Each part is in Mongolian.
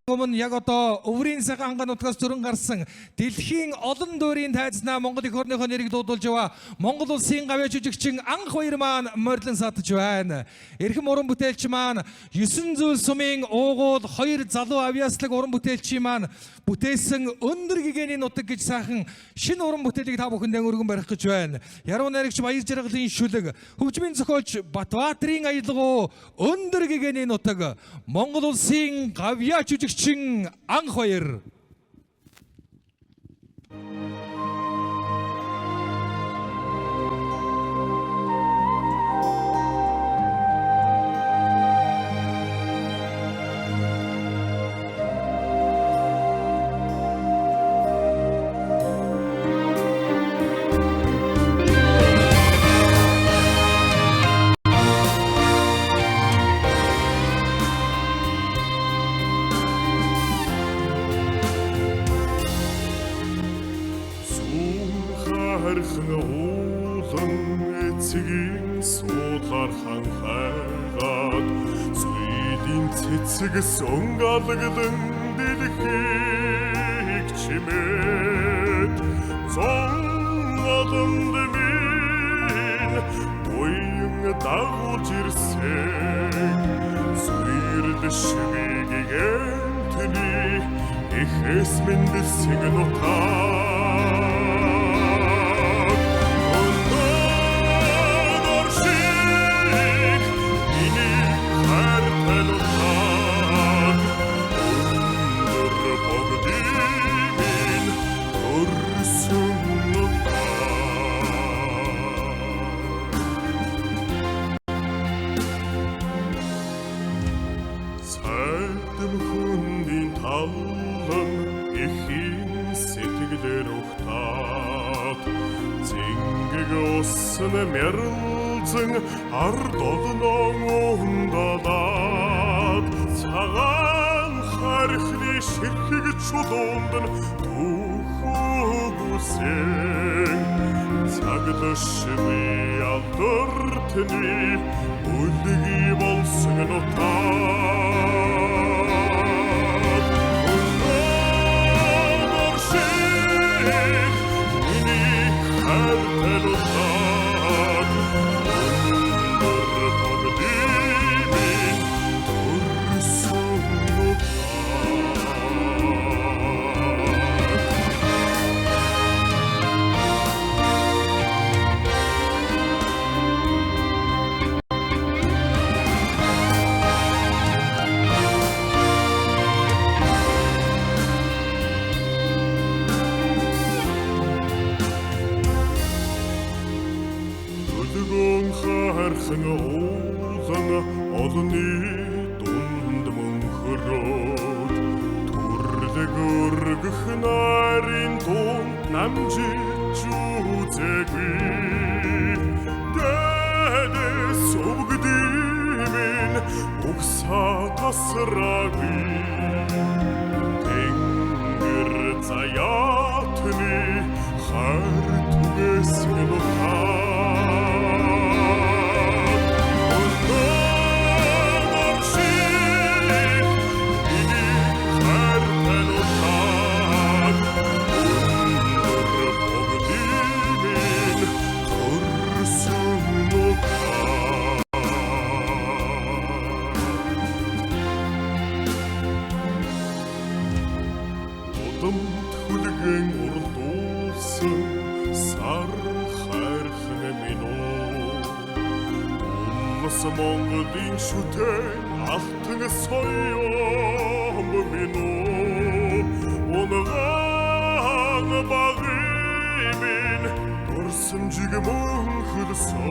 Өмнө яг одоо өврийн сайхан ангаан нутгаас зөрөн гарсан дэлхийн олон дүүрийн тайзнаа Монгол их орныхоо нэрийг дуудуулж яваа Монгол улсын гавьяа жүжигчин анх хоёр маань морилон сатж байна. Эрхэм уран бүтээлч маань 9 зүйл сумын уугуул 2 залуу авьяаслаг уран бүтээлчийн маань бүтээсэн өндөр гэгэний нутаг гэж сайхан шинэ уран бүтээлийг та бүхэндээ өргөн барих гэж байна. Яруу найрагч Баяр Жаргалын шүлэг, хөгжмийн зохиолч Батбаатрын аялгау өндөр гэгэний нутаг Монгол улсын гавьяа жүжигчин анх хоёр. Эцгийн суулаар ханхайгаад зүйдийн цэцэгс өнгалгдан дэлхийг чимээд зон адамд минь буян дагуулж ирсэн зүйрд швигийн тэний ихэс мэндэлсэг нутаа Мэрэлзэн ард олнон ундалаад цагаан хархны ширхэг чулуунд нь түүхүүсэн цагдашми алдартны үлдгий болсон нутаа олны дунд мөнхөрөөд түрлэг өргөх нарийн дунд намжиж үзээгүй дэдэс өгдимэн угсаа тасраагүй тэнгэр заяатны хар түгэсэг нутаа Монголын шүтэн алтан соём минь унагаан багимин дурсамжиг мөнхөлсөн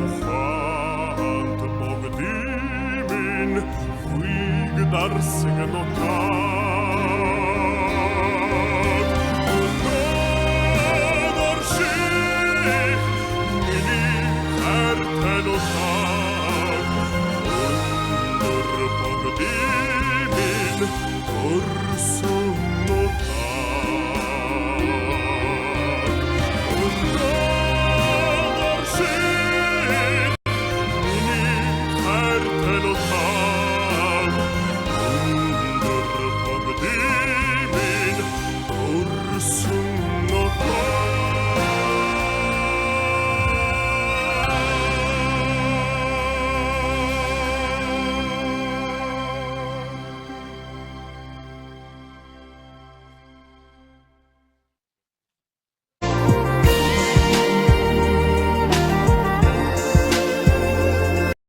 ухаант богдимин хуйг дарсан нутаа